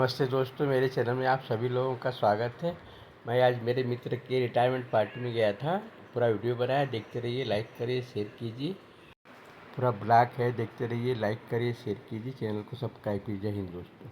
नमस्ते दोस्तों, मेरे चैनल में आप सभी लोगों का स्वागत है। मैं आज मेरे मित्र के रिटायरमेंट पार्टी में गया था। पूरा वीडियो बनाया, देखते रहिए, लाइक करिए, शेयर कीजिए। पूरा ब्लॉग है, देखते रहिए, लाइक करिए, शेयर कीजिए, चैनल को सब्सक्राइब कीजिए। जय हिंद दोस्तों।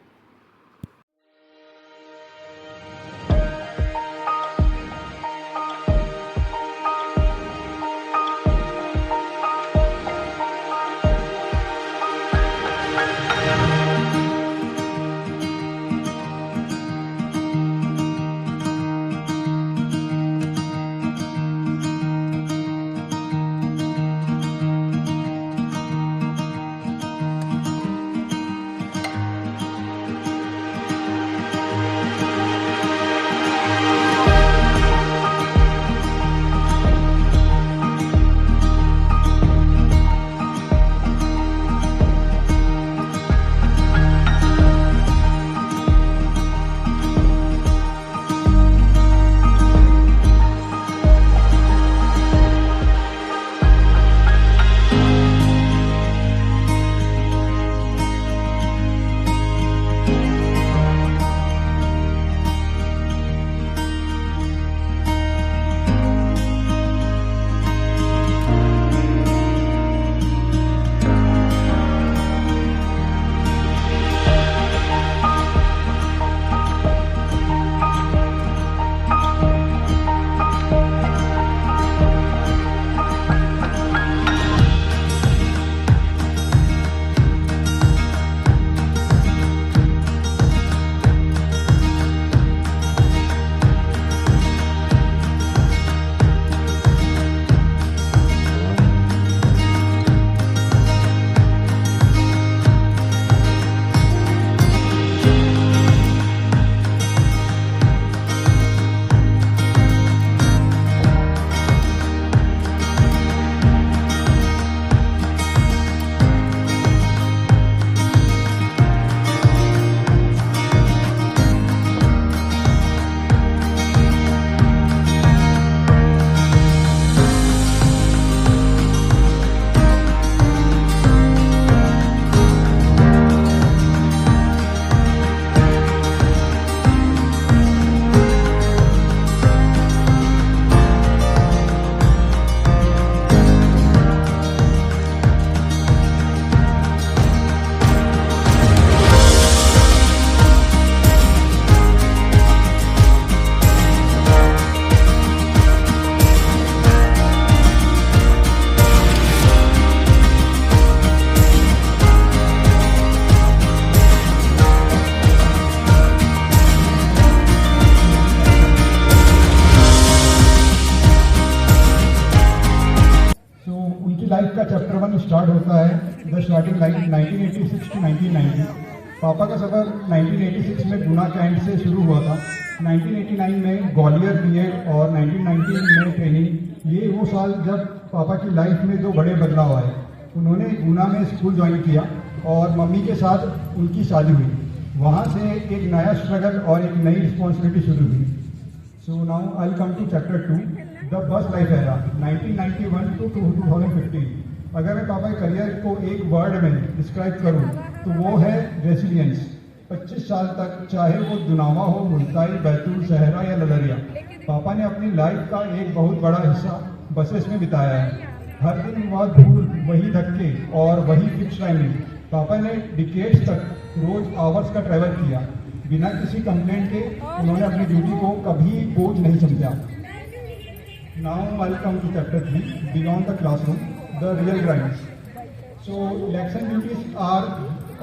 लाइफ का चैप्टर 1 स्टार्ट होता है द स्टार्टिंग लाइफ 1986 टू 1990। पापा का सफ़र 1986 में गुना कैंट से शुरू हुआ था। 1989 में ग्वालियर बीएड और 1990 में ट्रेनिंग। ये वो साल जब पापा की लाइफ में दो बड़े बदलाव आए। उन्होंने गुना में स्कूल ज्वाइन किया और मम्मी के साथ उनकी शादी हुई। वहाँ से एक नया स्ट्रगल और एक नई रिस्पॉन्सिबिलिटी शुरू हुई। So now I come to chapter 2 the bus life era 1991 to 2015। अगर मैं पापा के करियर को एक वर्ड में डिस्क्राइब करूं तो वो है रेसिलियंस। 25 साल तक, चाहे वो दुनावा हो, मुल्ताई, बैतूल, सहरा या लदरिया, पापा ने अपनी लाइफ का एक बहुत बड़ा हिस्सा बसेस में बिताया है। हर दिन वह धूल, वही धक्के और वही फिक्स टाइमिंग। पापा ने डिकेड्स तक रोज आवर्स का ट्रैवल किया। बिना किसी कंप्लेंट के उन्होंने अपनी ड्यूटी को कभी बोझ नहीं समझा। Now I'll come to chapter 3, beyond the classroom, the real grinds. So election duties are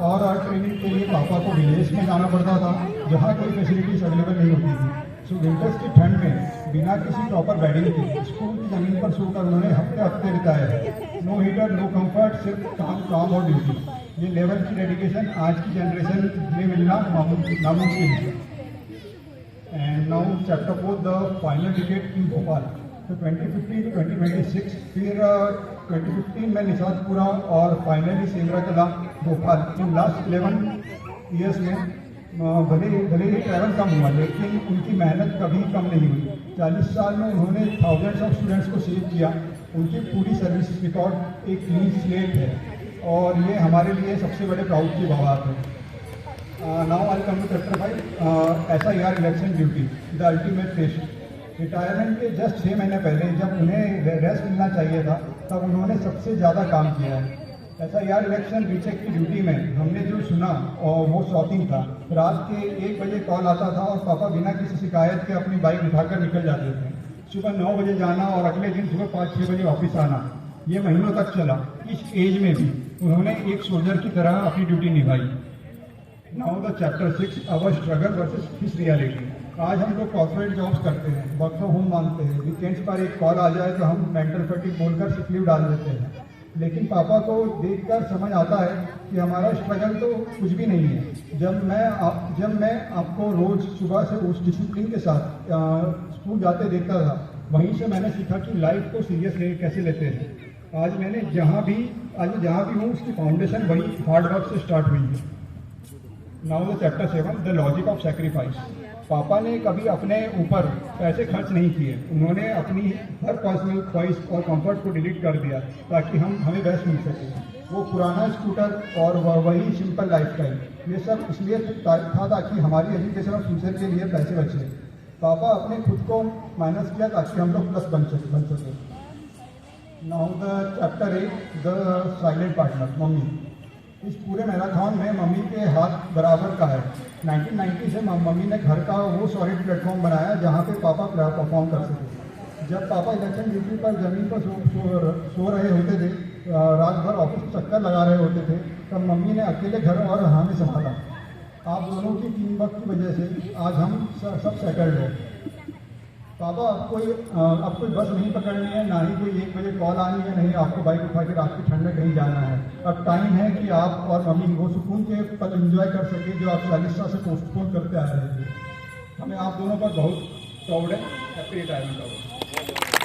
और ट्रेनिंग के लिए पापा को विलेज में जाना पड़ता था, जहाँ कोई फैसिलिटीज अवेलेबल नहीं होती थी। सो विंटर्स की ठंड में बिना किसी प्रॉपर बेडिंग के स्कूल की ज़मीन पर सोकर उन्होंने हफ्ते हफ्ते बिताए हैं। नो हीटर, नो कंफर्ट, सिर्फ काम और ड्यूटी। ये लेवल की डेडिकेशन आज की जनरेशन में मिलना नामुमकिन है। And now chapter 4 the final decade in Bhopal. तो 2015 टू 2026, फिर 2015 में निशातपुरा और फाइनली सेंद्रा कला भोपाल। इन लास्ट 11 ईयर्स में भले ही ट्रैवल कम हुआ, लेकिन उनकी मेहनत कभी कम नहीं हुई। 40 साल में उन्होंने थाउजेंड्स ऑफ स्टूडेंट्स को सेव किया। उनकी पूरी सर्विस रिकॉर्ड एक क्लीन स्लेट है और ये हमारे लिए सबसे बड़े प्राउड की बात है। Now I'll come to chapter 5, SIR election duty, the ultimate test. Retirement के जस्ट 6 महीने पहले जब उन्हें रेस्ट मिलना चाहिए था तब उन्होंने सबसे ज़्यादा काम किया है। SIR इलेक्शन रीचेक की ड्यूटी में हमने जो सुना और वो शॉकिंग था। रात के 1 बजे कॉल आता था और पापा बिना किसी शिकायत के अपनी बाइक उठाकर निकल जाते थे। सुबह 9 बजे जाना और अगले दिन सुबह 5-6 बजे ऑफिस आना, ये महीनों तक चला। इस एज में भी उन्होंने एक सोल्जर की तरह अपनी ड्यूटी निभाई। Now the chapter 6, our struggle versus his reality. आज हम लोग कॉर्पोरेट जॉब्स करते हैं, वर्क फ्रॉम होम मांगते हैं, वीकेंड्स पर एक कॉल आ जाए तो हम मेंटल फटीग बोलकर सिक लीव डाल देते हैं। लेकिन पापा को देखकर समझ आता है कि हमारा स्ट्रगल तो कुछ भी नहीं है। जब मैं आपको रोज़ सुबह से उस डिसिप्लिन के साथ स्कूल जाते देखता था, वहीं से मैंने सीखा कि लाइफ को सीरियस कैसे लेते हैं। आज मैं जहाँ भी हूँ उसकी फाउंडेशन वही हार्ड वर्क से स्टार्ट हुई है। Now the chapter 7, the logic of sacrifice. पापा ने कभी अपने ऊपर पैसे खर्च नहीं किए। उन्होंने अपनी हर पर्सनल ख्वाहिश और कंफर्ट को डिलीट कर दिया ताकि हमें बेस्ट मिल सके। वो पुराना स्कूटर और वही सिंपल लाइफस्टाइल, ये सब इसलिए था ताकि हमारी एजुकेशन और फ्यूचर के लिए पैसे बचे। पापा अपने खुद को माइनस किया ताकि हम लोग प्लस बन सके। Now the chapter 8, the silent partner, mummy. इस पूरे मैराथन में मम्मी के हाथ बराबर का है। 1990 से मम्मी ने घर का वो सॉलिड प्लेटफॉर्म बनाया जहाँ पे पापा परफॉर्म कर सके। जब पापा इलेक्शन ड्यूटी पर ज़मीन पर सो रहे होते थे, रात भर ऑफिस चक्कर लगा रहे होते थे, तब मम्मी ने अकेले घर और हमें संभाला। आप दोनों की टीम वर्क की वजह से आज हम सब सेटल्ड हैं। पापा अब कोई बस नहीं पकड़नी है, ना ही कोई 1 बजे कॉल आनी है, नहीं आपको बाइक उठा के रात के ठंड में कहीं जाना है। अब टाइम है कि आप और मम्मी वो सुकून के पल एंजॉय कर सके जो आप 40 साल से पोस्टपोन करते आ रहे थे। हमें आप दोनों पर बहुत प्राउड है। Happy retirement.